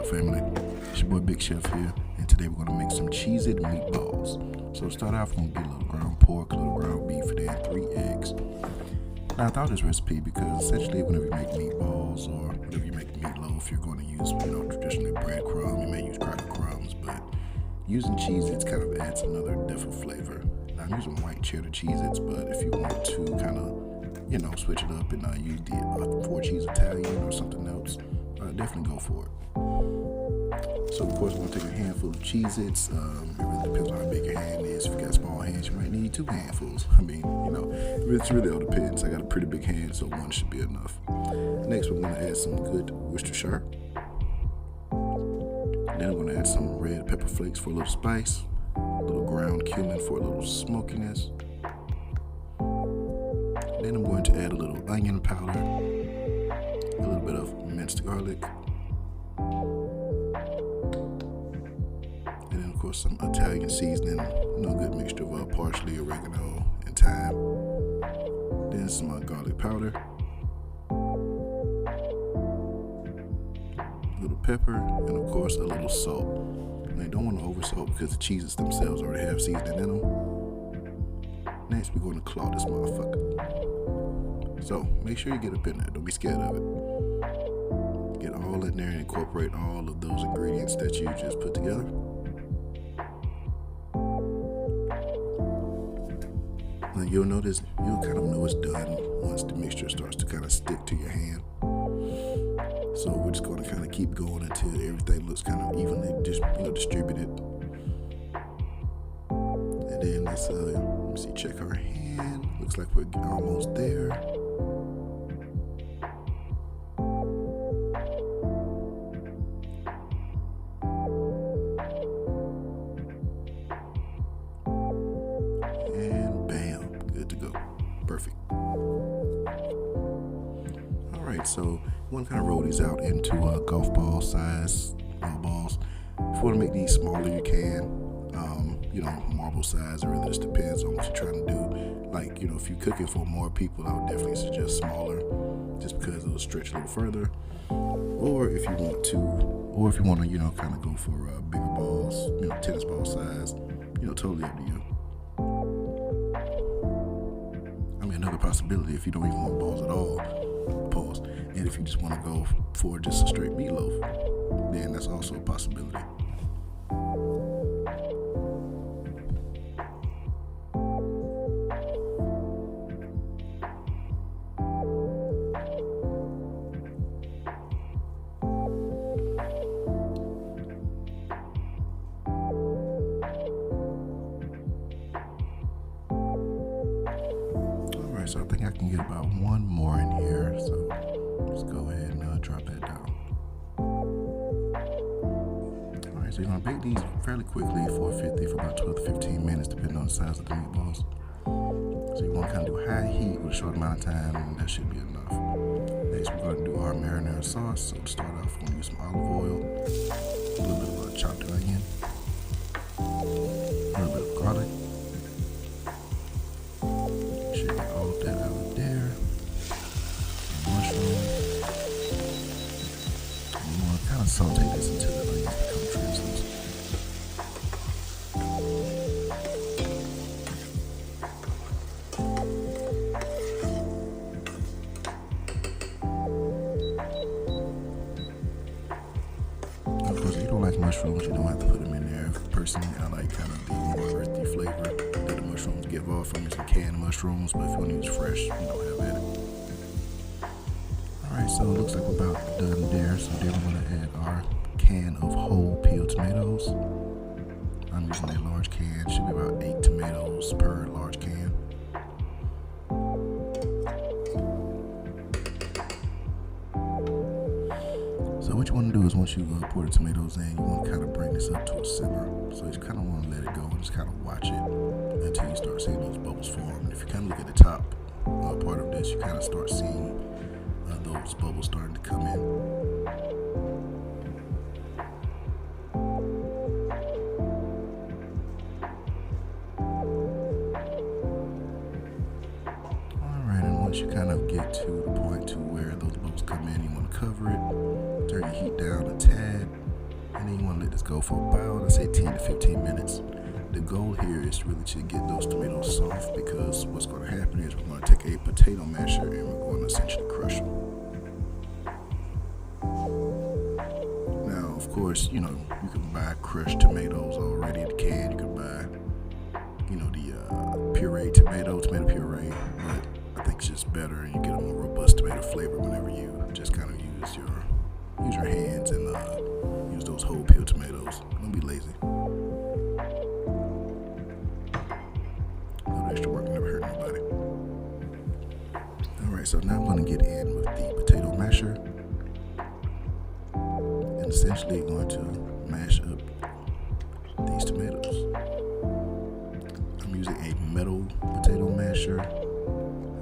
family? It's your boy Big Chef here, and today we're going to make some Cheez-It meatballs. So to start off, we're going to get a little ground pork, a little ground beef, and then 3 eggs. Now I thought of this recipe because essentially whenever you make meatballs or whenever you make meatloaf, you're going to use, traditionally breadcrumb. You may use cracker crumbs, but using Cheez-Its kind of adds another different flavor. Now I'm using white cheddar Cheez-Its, but if you want to kind of switch it up and use the 4 cheese Italian or something else, definitely go for it. So of course we're going to take a handful of Cheez-Its. It really depends on how big your hand is. If you got small hands, you might need 2 handfuls. It really all depends. I got a pretty big hand, so 1 should be enough. Next we're going to add some good Worcestershire. Then I'm going to add some red pepper flakes for a little spice, a little ground cumin for a little smokiness. Then I'm going to add a little onion powder, a little bit of minced garlic, and then of course some Italian seasoning, a good mixture of parsley, oregano, and thyme. Then some garlic powder, a little pepper, and of course a little salt. Now you don't want to over salt because the cheeses themselves already have seasoning in them. Next we're going to claw this motherfucker. So make sure you get up in there. Don't be scared of it. Get all in there and incorporate all of those ingredients that you just put together. Now you'll kind of know it's done once the mixture starts to kind of stick to your hand. So we're just going to kind of keep going until everything looks kind of evenly distributed. And then let's check our hand. Looks like we're almost there. Perfect. Alright, so you want to kind of roll these out into golf ball size balls. If you want to make these smaller, you can. Marble size, it really just depends on what you're trying to do. Like, if you're cooking for more people, I would definitely suggest smaller, just because it'll stretch a little further. Or if you want to, kind of go for bigger balls, tennis ball size, totally up to you. Another possibility, if you don't even want balls at all, pause. And if you just want to go for just a straight meatloaf, then that's also a possibility. So I think I can get about 1 more in here. So let's go ahead and drop that down. Alright, so you're going to bake these fairly quickly, 450 for about 12 to 15 minutes, depending on the size of the meatballs. So you want to kind of do high heat with a short amount of time, and that should be enough. Next, we're going to do our marinara sauce. So to start off, we're going to use some olive oil, a little bit of chopped onion, a little bit of garlic. Saute this until the onions become translucent. Of course, if you don't like mushrooms, you don't have to put them in there. Personally, I like kind of the more earthy flavor that the mushrooms give off. I'm using canned mushrooms, but if you want to use fresh, have at it. Alright, so it looks like we're about done there. So then we're going to add our can of whole peeled tomatoes. I'm using a large can, should be about 8 tomatoes per large can. So what you want to do is once you pour the tomatoes in, you want to kind of bring this up to a simmer. So you just kind of want to let it go and just kind of watch it until you start seeing those bubbles form. And if you kind of look at the top part of this, you kind of start seeing those bubbles starting to come in. Alright, and once you kind of get to the point to where those bubbles come in, you want to cover it, turn your heat down a tad, And then you want to let this go for about, I say 10 to 15 minutes. The goal here is really to get those tomatoes soft, because what's going to happen is we're going to take a potato masher and we're going to essentially crush them. Now, of course, you can buy crushed tomatoes already in the can. You can buy, the pureed tomato puree, but I think it's just better and you get a more robust tomato flavor whenever you just kind of use your hands and use those whole peel tomatoes. Don't be lazy. No extra work never hurt nobody. Alright, so now I'm going to get in with the potato masher and essentially going to mash up these tomatoes. I'm using a metal potato masher.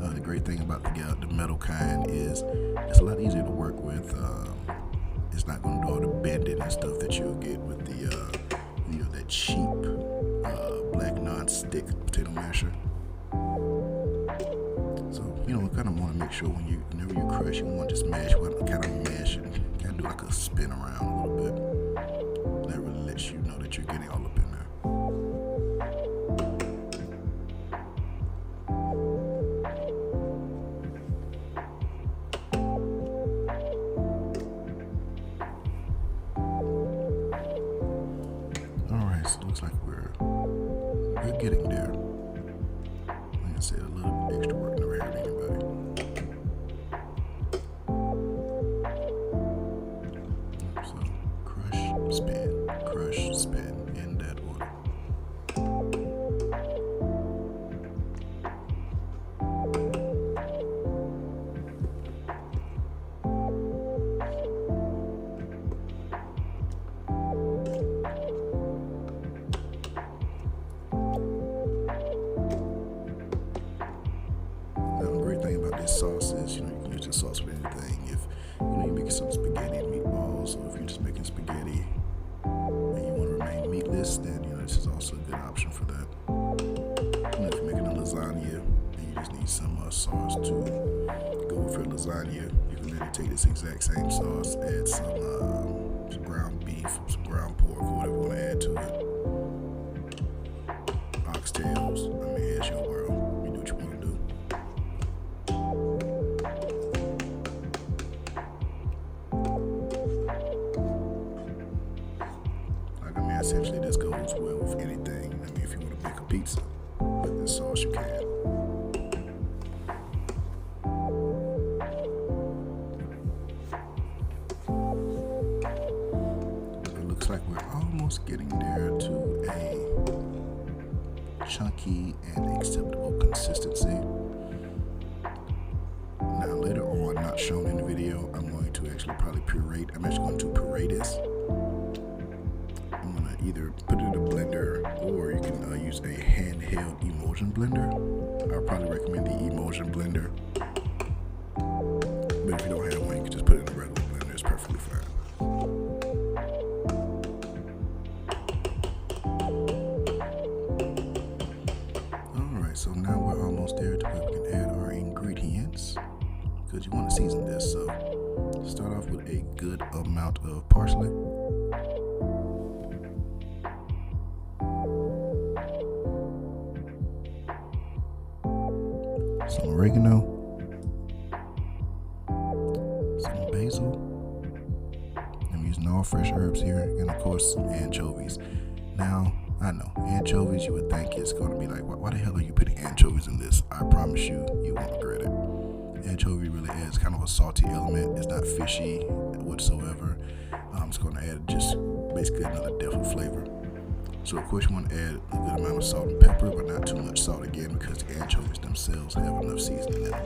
The great thing about the metal kind is it's a lot easier to work with. It's not going to do all the bending and stuff that you'll get with that cheap black non-stick potato masher. So kind of want to make sure whenever you crush, you want to just mash, kind of mash and kind of do like a spin around a little bit. That really lets you know that you're getting all up in there. So it looks like we're getting there. Like I said, a little extra work never hurt anybody. So crush, spin in that order. This sauce is, you can use this sauce for anything. If you're making some spaghetti and meatballs, or if you're just making spaghetti and you want to remain meatless, then this is also a good option for that. If you're making a lasagna and you just need some sauce to go with your lasagna, you can literally take this exact same sauce, add some ground beef, some ground pork, or whatever you want to add to it. Oxtails, it's your world. You do what you want to do. Essentially, this goes well with anything. If you want to make a pizza with this sauce, you can. It looks like we're almost getting there to a chunky and acceptable consistency. Now, later on, not shown in the video, I'm going to actually probably puree. I'm actually going to puree this. I'm going to either put it in a blender, or you can use a handheld emulsion blender. I probably recommend the emulsion blender. But if you don't have one, you can just put it in a regular blender. It's perfectly fine. Alright, so now we're almost there to where we can add our ingredients, because you want to season this. So start off with a good amount of parsley. Some oregano, some basil. I'm using all fresh herbs here, and of course some anchovies. Now, I know, anchovies, you would think it's going to be like, why the hell are you putting anchovies in this? I promise you, you won't regret it. Anchovy really adds kind of a salty element. It's not fishy whatsoever. It's going to add just basically another depth of flavor. So of course you want to add a good amount of salt and pepper, but not too much salt again, because the anchovies themselves have enough seasoning in them.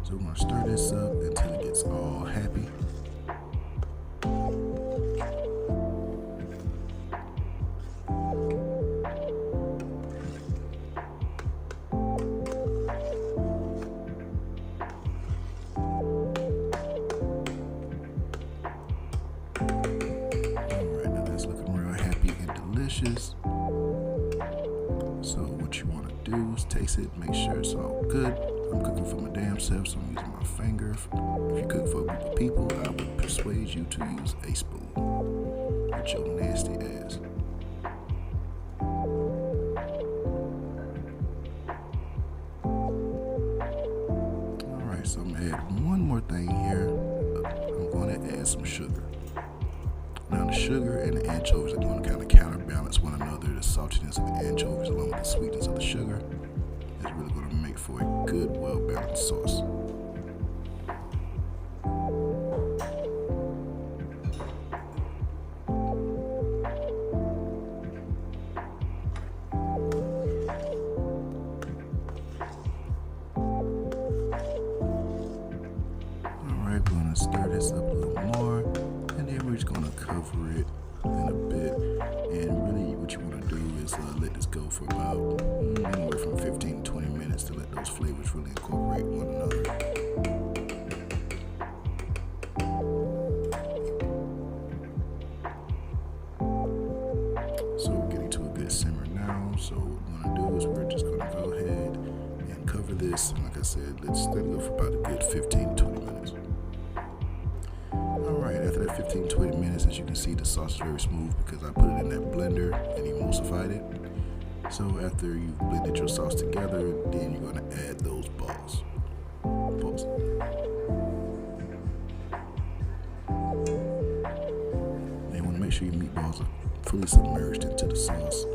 So we're going to stir this up until it gets all happy. So what you want to do is taste it, make sure it's all good. I'm cooking for my damn self, so I'm using my finger. If you cook for a group of people, I would persuade you to use a spoon with your nasty ass. Alright, so I'm gonna add one more thing here. I'm going to add some sugar. Now the sugar and the anchovies are going to kind of counterbalance one another. The saltiness of the anchovies along with the sweetness of the sugar is really going to make for a good, well-balanced sauce. Alright, we're going to stir this up a little more, and then we're just going to cover it in a bit. And really what you want to do is let this go for about anywhere from 15 to 20 minutes to let those flavors really incorporate one another. So we're getting to a good simmer now. So what we're going to do is we're just going to go ahead and cover this. And like I said, let's let it go for about a good 15 to 20 minutes. Alright, after that 15-20 minutes, as you can see, the sauce is very smooth because I put it in that blender and emulsified it. So after you've blended your sauce together, then you're going to add those balls. And you want to make sure your meatballs are fully submerged into the sauce,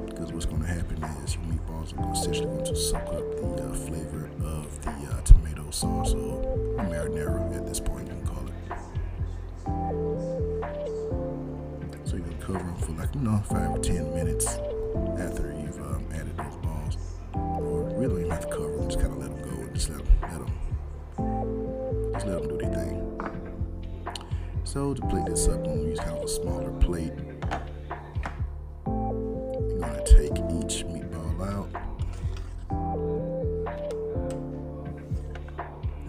because what's going to happen is your meatballs are essentially going to soak up the flavor of the tomato sauce, or marinara at this point you can call it. So you're going to cover them for like 5 or 10 minutes after you've added those balls. Or really you don't have to cover them, just kind of let them go and just let them do their thing. So to plate this up, I'm going to use kind of a smaller plate. You're going to take each meatball out.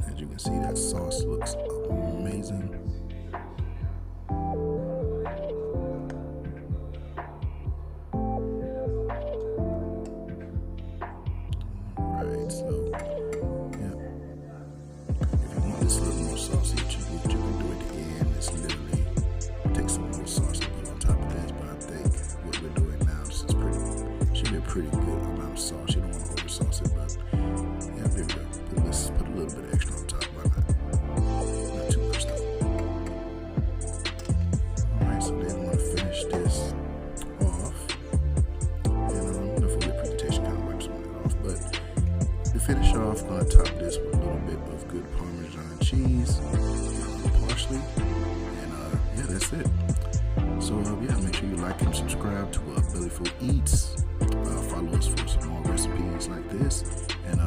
As you can see, that sauce looks amazing. So, yeah. If you want this a little more saucy, what you can do at the end is literally take some more sauce and put on top of this. But I think what we're doing now should be a pretty good amount of sauce. You don't want to over sauce it, but yeah, there we go. Let's put a little bit extra on top. Why not? Not too much though. Alright, so then I'm going to finish this off. And for the presentation, kind of wipe some of that off, but to finish off, I'm going to top this with a little bit of good Parmesan cheese, parsley, and yeah, that's it. So yeah, make sure you like and subscribe to Bellyful Eats. Follow us for some more recipes like this, and